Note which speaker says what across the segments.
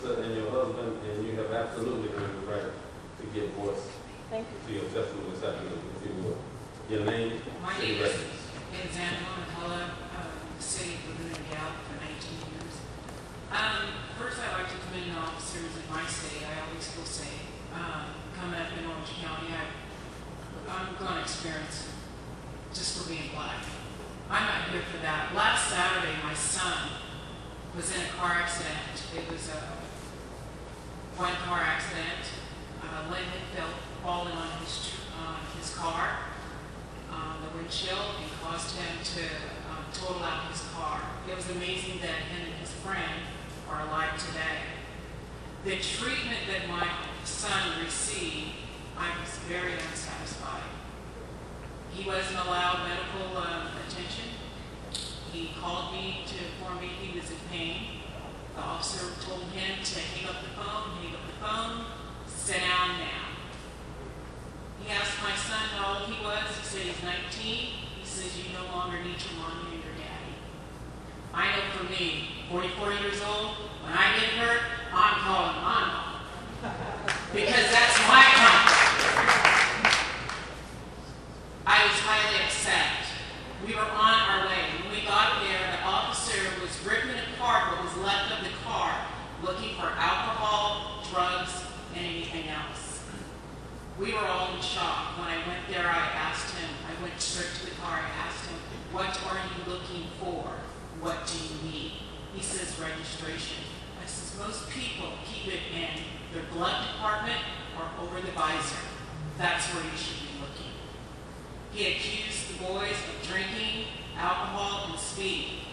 Speaker 1: And your husband, and you have absolutely earned the right to give voice to your testimony this afternoon, if you will. Your name?
Speaker 2: My name is Catherine McCullogh, city of Laguna, Niguel for 19 years. First, I'd like to commend the officers in my state. I always will say, coming up in Orange County, I'm going to experience just for being black. I'm not here for that. Last Saturday, my son was in a car accident. It was a one-car accident. Lynn had fallen on his car, the windshield, and caused him to total out his car. It was amazing that him and his friend are alive today. The treatment that my son received, I was very unsatisfied. He wasn't allowed medical attention. He called me to inform me he was in pain. The officer told him to hang up the phone, sit down now. He asked my son how old he was. He said he's 19. He says, you no longer need your mommy and your daddy. I know for me, 44 years old, when I get hurt, I'm calling my mom. Because that's my comfort. I was highly upset. We were on our way. When we got there, the officer was ripping apart what was left of the car, looking for alcohol, drugs, and anything else. We were all in shock. When I went there, I asked him, I went straight to the car, I asked him, what are you looking for? What do you need? He says registration. I says, most people keep it in their glove compartment or over the visor. That's where you should be looking. He accused the boys of drinking, alcohol, and speed.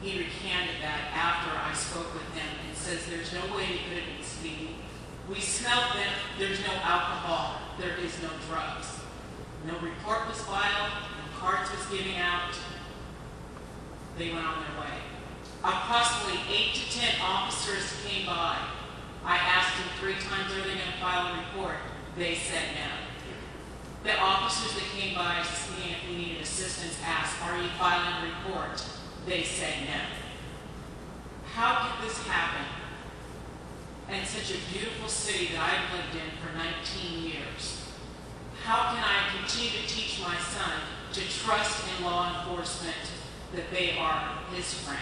Speaker 2: He recanted that after I spoke with him and says there's no way he could have been speeding. We smelled them, there's no alcohol, there is no drugs. No report was filed, no cards was given out. They went on their way. Approximately 8 to 10 officers came by. I asked them 3 times, are they going to file a report? They said no. The officers that came by seeing if we needed assistance asked, are you filing a report? They said no. How could this happen in such a beautiful city that I've lived in for 19 years? How can I continue to teach my son to trust in law enforcement that they are his friend?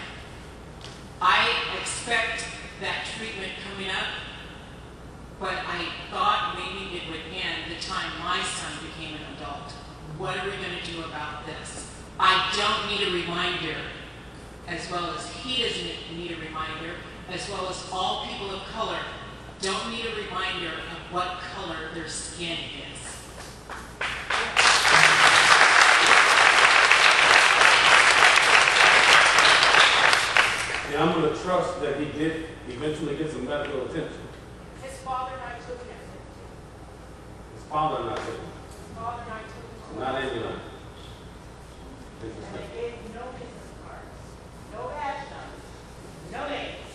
Speaker 2: I expect that treatment coming up, but I thought maybe it would end the time my son became an adult. What are we going to do about this? I don't need a reminder, as well as he doesn't need a reminder, as well as all people of color don't need a reminder of what color their skin is.
Speaker 1: And I'm going to trust that he did eventually get some medical attention.
Speaker 2: His father and I took him.
Speaker 1: His father not taking him.
Speaker 2: His father and I took him.
Speaker 1: Not anyone.
Speaker 2: And they gave him no business cards, no badge numbers, no names,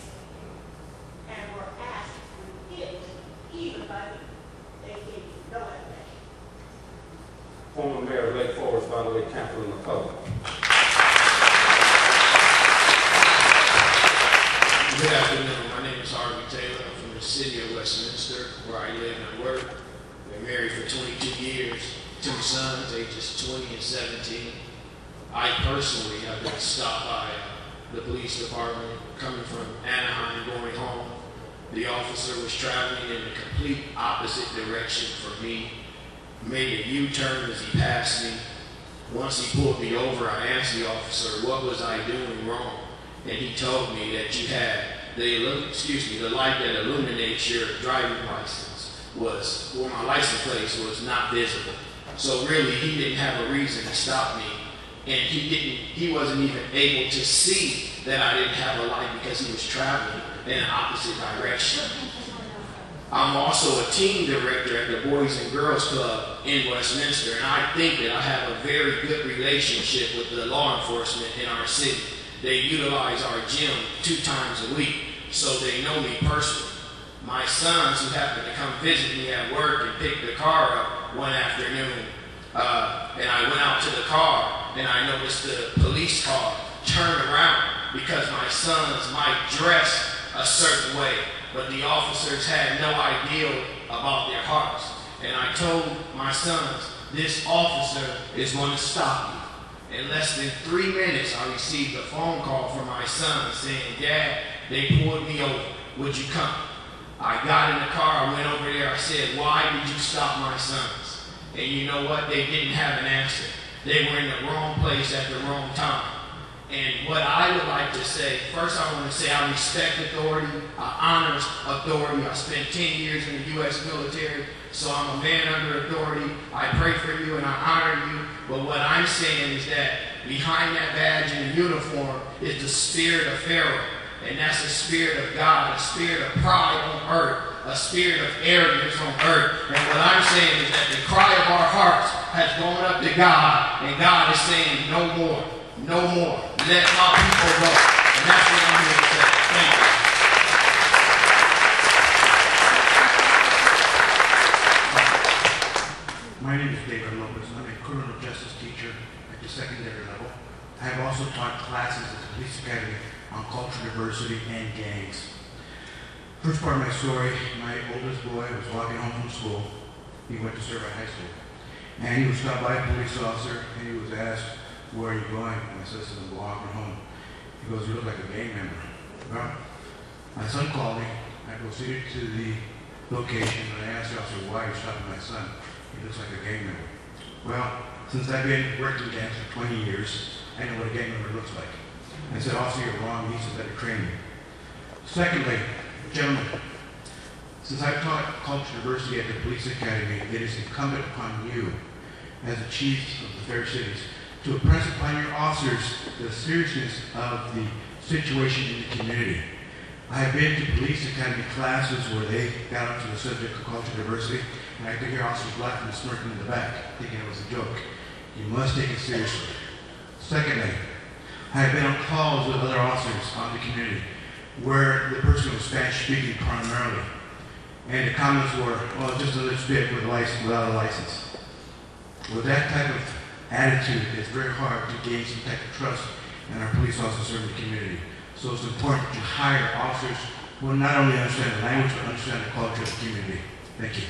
Speaker 2: and were asked to hit even by me. They gave him no information.
Speaker 1: Former Mayor of Lake Forest, by the way, Catherine McCullogh.
Speaker 3: Good afternoon. My name is Irvine. I'm from the city of Westminster, where I live and work. Been married for 22 years, 2 sons, ages 20 and 17. I personally have been stopped by the police department coming from Anaheim going home. The officer was traveling in the complete opposite direction from me, made a U-turn as he passed me. Once he pulled me over, I asked the officer, what was I doing wrong? And he told me that you had the light that illuminates your driving license was, well, my license plate was not visible. So really, he didn't have a reason to stop me. And he wasn't even able to see that I didn't have a light because he was traveling in an opposite direction. I'm also a team director at the Boys and Girls Club in Westminster, and I think that I have a very good relationship with the law enforcement in our city. They utilize our gym 2 times a week, so they know me personally. My sons, who happened to come visit me at work and pick the car up one afternoon, and I went out to the car, and I noticed the police car turn around because my sons might dress a certain way, but the officers had no idea about their hearts. And I told my sons, this officer is going to stop you. In less than 3 minutes, I received a phone call from my son saying, Dad, they pulled me over. Would you come? I got in the car, I went over there, I said, why did you stop my sons? And you know what? They didn't have an answer. They were in the wrong place at the wrong time. And what I would like to say, first I want to say I respect authority, I honor authority. I spent 10 years in the U.S. military, so I'm a man under authority. I pray for you and I honor you. But what I'm saying is that behind that badge and uniform is the spirit of Pharaoh. And that's the spirit of God, a spirit of pride on earth, a spirit of arrogance on earth. And what I'm saying is that the cry of our hearts has gone up to God, and God is saying, no more, no more. Let my people go. And that's what I'm here to say. Thank you.
Speaker 4: My name is David Lopez. I'm a criminal justice teacher at the secondary level. I have also taught classes at the police academy on cultural diversity and gangs. First part of my story, my oldest boy was walking home from school. He went to Irvine High School. And he was stopped by a police officer and he was asked, where are you going? And I said, I'm walking home. He goes, you look like a gang member. Well, my son called me. I proceeded to the location and I asked the officer, why are you stopping my son? He looks like a gang member. Well, since I've been working gangs for 20 years, I know what a gang member looks like. I said, officer, you're wrong. He said, better train me. Secondly, gentlemen, since I've taught cultural diversity at the police academy, it is incumbent upon you, as the chiefs of the fair cities, to impress upon your officers the seriousness of the situation in the community. I have been to police academy classes where they got up to the subject of cultural diversity, and I could hear officers laughing and smirking in the back, thinking it was a joke. You must take it seriously. Secondly, I have been on calls with other officers on the community where the person was Spanish speaking primarily. And the comments were, well, just another spit with a license, without a license. With that type of attitude, it's very hard to gain some type of trust in our police officers in the community. So it's important to hire officers who not only understand the language, but understand the culture of the community. Thank you.